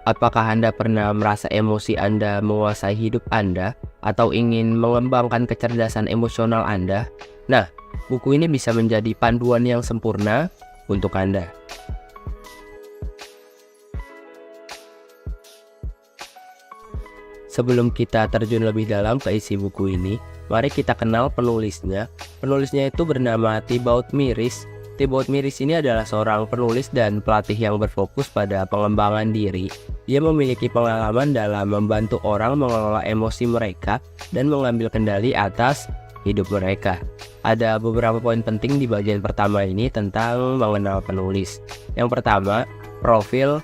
Apakah Anda pernah merasa emosi Anda menguasai hidup Anda atau ingin mengembangkan kecerdasan emosional Anda? Nah, buku ini bisa menjadi panduan yang sempurna untuk Anda. Sebelum kita terjun lebih dalam ke isi buku ini, mari kita kenal penulisnya. Penulisnya itu bernama Thibaut Miris. Thibaut Miris ini adalah seorang penulis dan pelatih yang berfokus pada pengembangan diri. Dia memiliki pengalaman dalam membantu orang mengelola emosi mereka dan mengambil kendali atas hidup mereka. Ada beberapa poin penting di bagian pertama ini tentang mengenal penulis. Yang pertama, profil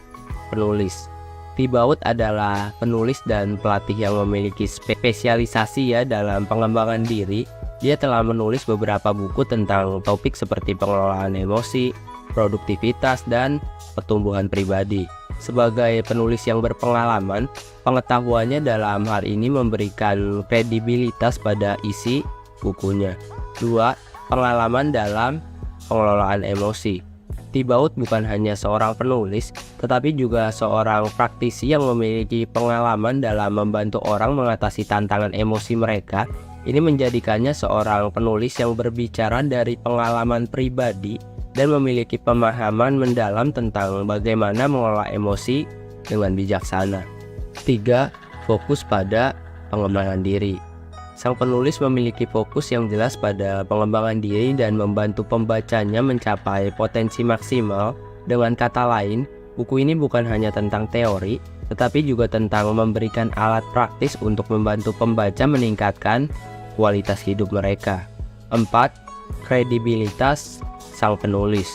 penulis. Thibaut adalah penulis dan pelatih yang memiliki spesialisasi dalam pengembangan diri. Dia telah menulis beberapa buku tentang topik seperti pengelolaan emosi, produktivitas, dan pertumbuhan pribadi. Sebagai penulis yang berpengalaman, pengetahuannya dalam hal ini memberikan kredibilitas pada isi bukunya. 2. Pengalaman dalam pengelolaan emosi. Thibaut bukan hanya seorang penulis, tetapi juga seorang praktisi yang memiliki pengalaman dalam membantu orang mengatasi tantangan emosi mereka. Ini menjadikannya seorang penulis yang berbicara dari pengalaman pribadi dan memiliki pemahaman mendalam tentang bagaimana mengelola emosi dengan bijaksana. 3. Fokus pada pengembangan diri. Sang penulis memiliki fokus yang jelas pada pengembangan diri dan membantu pembacanya mencapai potensi maksimal. Dengan kata lain, buku ini bukan hanya tentang teori, tetapi juga tentang memberikan alat praktis untuk membantu pembaca meningkatkan kualitas hidup mereka. 4. Kredibilitas sang penulis.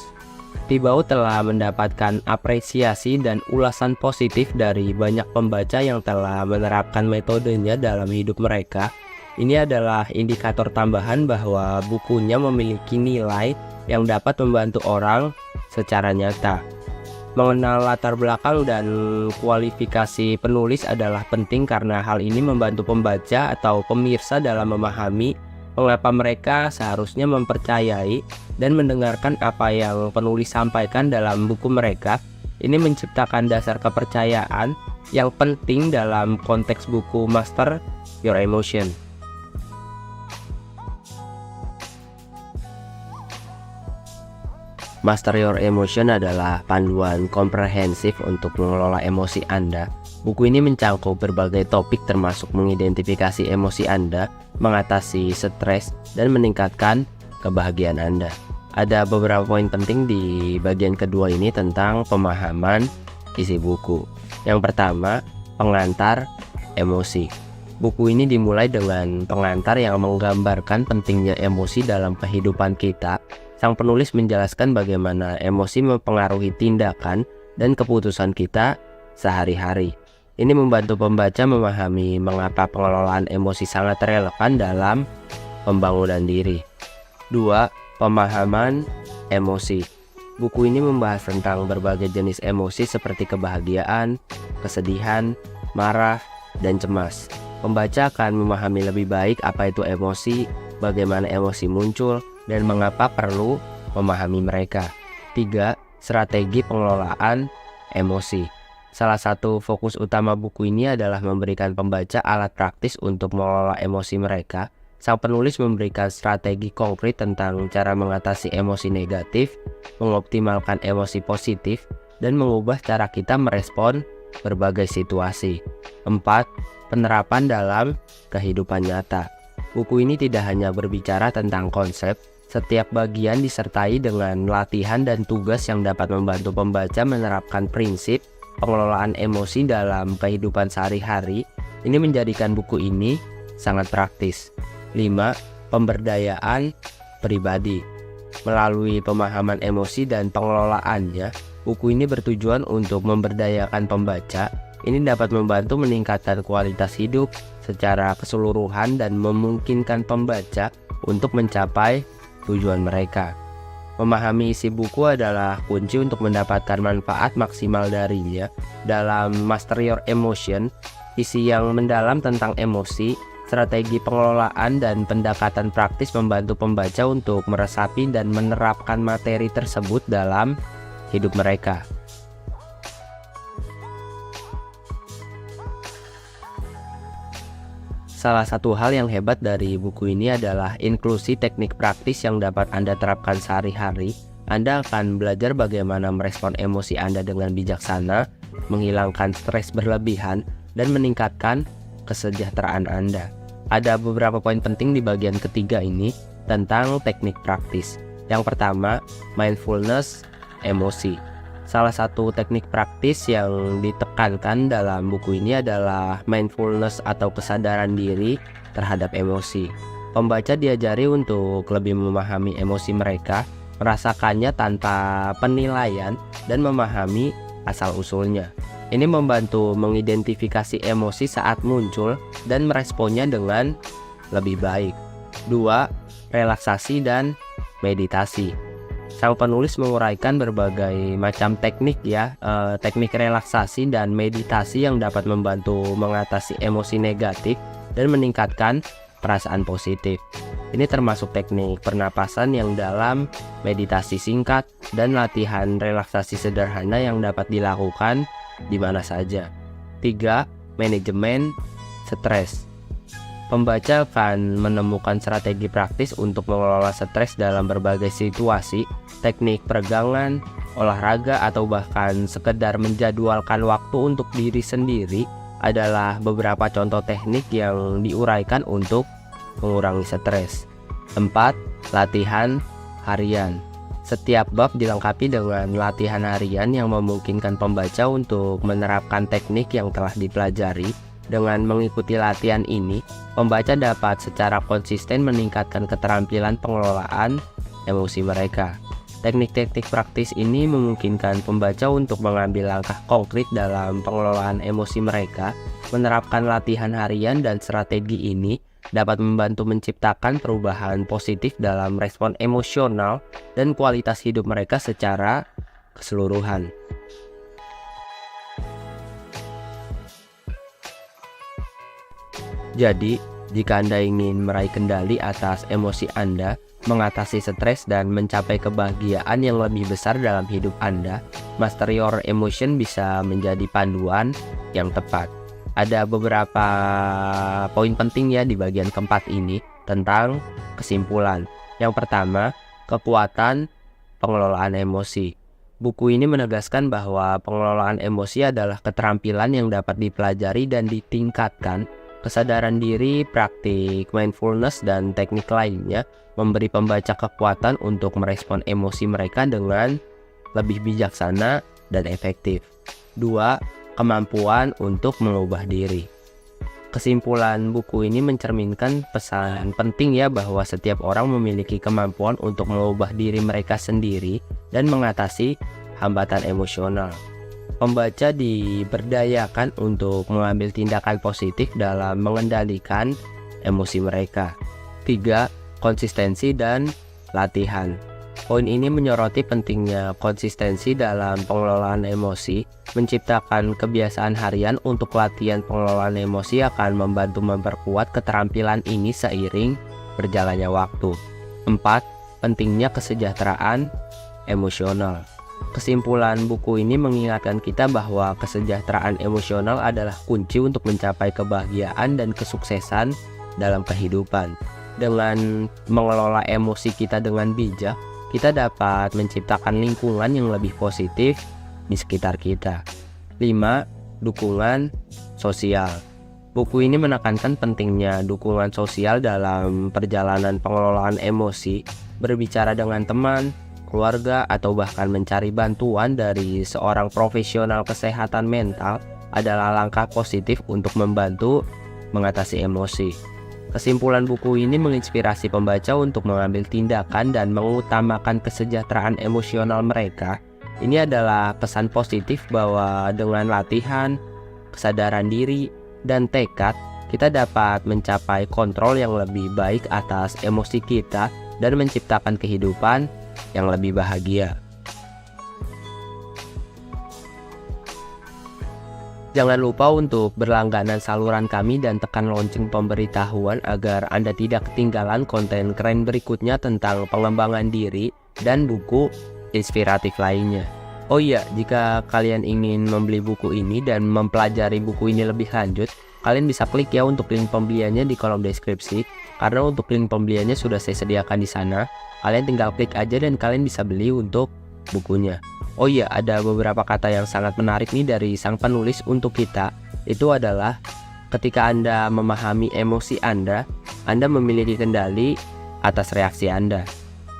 Thibaut telah mendapatkan apresiasi dan ulasan positif dari banyak pembaca yang telah menerapkan metodenya dalam hidup mereka. Ini adalah indikator tambahan bahwa bukunya memiliki nilai yang dapat membantu orang secara nyata. Mengenal latar belakang dan kualifikasi penulis adalah penting karena hal ini membantu pembaca atau pemirsa dalam memahami mengapa mereka seharusnya mempercayai dan mendengarkan apa yang penulis sampaikan dalam buku mereka. Ini menciptakan dasar kepercayaan yang penting dalam konteks buku Master Your Emotion. Master Your Emotion adalah panduan komprehensif untuk mengelola emosi Anda. Buku ini mencangkup berbagai topik termasuk mengidentifikasi emosi Anda, mengatasi stres, dan meningkatkan kebahagiaan Anda. Ada beberapa poin penting di bagian kedua ini tentang pemahaman isi buku. Yang pertama, pengantar emosi. Buku ini dimulai dengan pengantar yang menggambarkan pentingnya emosi dalam kehidupan kita. Sang penulis menjelaskan bagaimana emosi mempengaruhi tindakan dan keputusan kita sehari-hari. Ini membantu pembaca memahami mengapa pengelolaan emosi sangat relevan dalam pembangunan diri. 2. Pemahaman emosi. Buku ini membahas tentang berbagai jenis emosi seperti kebahagiaan, kesedihan, marah, dan cemas. Pembaca akan memahami lebih baik apa itu emosi, bagaimana emosi muncul, dan mengapa perlu memahami mereka. 3. Strategi pengelolaan emosi. Salah satu fokus utama buku ini adalah memberikan pembaca alat praktis untuk mengelola emosi mereka. Sang penulis memberikan strategi konkret tentang cara mengatasi emosi negatif, mengoptimalkan emosi positif, dan mengubah cara kita merespon berbagai situasi. 4. Penerapan dalam kehidupan nyata. Buku ini tidak hanya berbicara tentang konsep, setiap bagian disertai dengan latihan dan tugas yang dapat membantu pembaca menerapkan prinsip pengelolaan emosi dalam kehidupan sehari-hari. Ini menjadikan buku ini sangat praktis. 5. Pemberdayaan pribadi. Melalui pemahaman emosi dan pengelolaannya, buku ini bertujuan untuk memberdayakan pembaca. Ini dapat membantu meningkatkan kualitas hidup secara keseluruhan dan memungkinkan pembaca untuk mencapai tujuan mereka. Memahami isi buku adalah kunci untuk mendapatkan manfaat maksimal darinya. Dalam Master Your Emotion, isi yang mendalam tentang emosi, strategi pengelolaan, dan pendekatan praktis membantu pembaca untuk meresapi dan menerapkan materi tersebut dalam hidup mereka. Salah satu hal yang hebat dari buku ini adalah inklusi teknik praktis yang dapat Anda terapkan sehari-hari. Anda akan belajar bagaimana merespon emosi Anda dengan bijaksana, menghilangkan stres berlebihan, dan meningkatkan kesejahteraan Anda. Ada beberapa poin penting di bagian ketiga ini tentang teknik praktis. Yang pertama, mindfulness emosi. Salah satu teknik praktis yang ditekankan dalam buku ini adalah mindfulness atau kesadaran diri terhadap emosi. Pembaca diajari untuk lebih memahami emosi mereka, merasakannya tanpa penilaian, dan memahami asal-usulnya. Ini membantu mengidentifikasi emosi saat muncul dan meresponnya dengan lebih baik. 2. Relaksasi dan meditasi. Sang penulis menguraikan berbagai macam teknik teknik relaksasi dan meditasi yang dapat membantu mengatasi emosi negatif dan meningkatkan perasaan positif. Ini termasuk teknik pernapasan yang dalam, meditasi singkat, dan latihan relaksasi sederhana yang dapat dilakukan di mana saja. 3. Manajemen stres. Pembaca akan menemukan strategi praktis untuk mengelola stres dalam berbagai situasi. Teknik peregangan, olahraga, atau bahkan sekedar menjadwalkan waktu untuk diri sendiri adalah beberapa contoh teknik yang diuraikan untuk mengurangi stres. 4. Latihan harian. Setiap bab dilengkapi dengan latihan harian yang memungkinkan pembaca untuk menerapkan teknik yang telah dipelajari. Dengan mengikuti latihan ini, pembaca dapat secara konsisten meningkatkan keterampilan pengelolaan emosi mereka. Teknik-teknik praktis ini memungkinkan pembaca untuk mengambil langkah konkret dalam pengelolaan emosi mereka. Menerapkan latihan harian dan strategi ini dapat membantu menciptakan perubahan positif dalam respon emosional dan kualitas hidup mereka secara keseluruhan. Jadi, jika Anda ingin meraih kendali atas emosi Anda, mengatasi stres, dan mencapai kebahagiaan yang lebih besar dalam hidup Anda, Master Your Emotion bisa menjadi panduan yang tepat. Ada beberapa poin penting di bagian keempat ini tentang kesimpulan. Yang pertama, kekuatan pengelolaan emosi. Buku ini menegaskan bahwa pengelolaan emosi adalah keterampilan yang dapat dipelajari dan ditingkatkan. Kesadaran diri, praktik mindfulness, dan teknik lainnya memberi pembaca kekuatan untuk merespon emosi mereka dengan lebih bijaksana dan efektif. 2. Kemampuan untuk mengubah diri. Kesimpulan buku ini mencerminkan pesan penting bahwa setiap orang memiliki kemampuan untuk mengubah diri mereka sendiri dan mengatasi hambatan emosional. Pembaca diberdayakan untuk mengambil tindakan positif dalam mengendalikan emosi mereka. 3. Konsistensi dan latihan. Poin ini menyoroti pentingnya konsistensi dalam pengelolaan emosi. Menciptakan kebiasaan harian untuk latihan pengelolaan emosi akan membantu memperkuat keterampilan ini seiring berjalannya waktu. 4. Pentingnya kesejahteraan emosional. Kesimpulan buku ini mengingatkan kita bahwa kesejahteraan emosional adalah kunci untuk mencapai kebahagiaan dan kesuksesan dalam kehidupan. Dengan mengelola emosi kita dengan bijak, kita dapat menciptakan lingkungan yang lebih positif di sekitar kita. 5. Dukungan sosial. Buku ini menekankan pentingnya dukungan sosial dalam perjalanan pengelolaan emosi. Berbicara dengan teman, keluarga, atau bahkan mencari bantuan dari seorang profesional kesehatan mental adalah langkah positif untuk membantu mengatasi emosi. Kesimpulan buku ini menginspirasi pembaca untuk mengambil tindakan dan mengutamakan kesejahteraan emosional mereka. Ini adalah pesan positif bahwa dengan latihan, kesadaran diri, dan tekad, kita dapat mencapai kontrol yang lebih baik atas emosi kita dan menciptakan kehidupan yang lebih bahagia. Jangan lupa untuk berlangganan saluran kami dan tekan lonceng pemberitahuan agar Anda tidak ketinggalan konten keren berikutnya tentang pengembangan diri dan buku inspiratif lainnya. Oh iya, jika kalian ingin membeli buku ini dan mempelajari buku ini lebih lanjut, Kalian bisa klik ya untuk link pembeliannya di kolom deskripsi, karena untuk link pembeliannya sudah saya sediakan di sana. Kalian tinggal klik aja dan kalian bisa beli untuk bukunya. Oh iya, ada beberapa kata yang sangat menarik nih dari sang penulis untuk kita. Itu adalah ketika Anda memahami emosi Anda memiliki kendali atas reaksi Anda.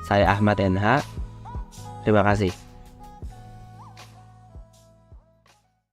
Saya Ahmad NH. Terima kasih.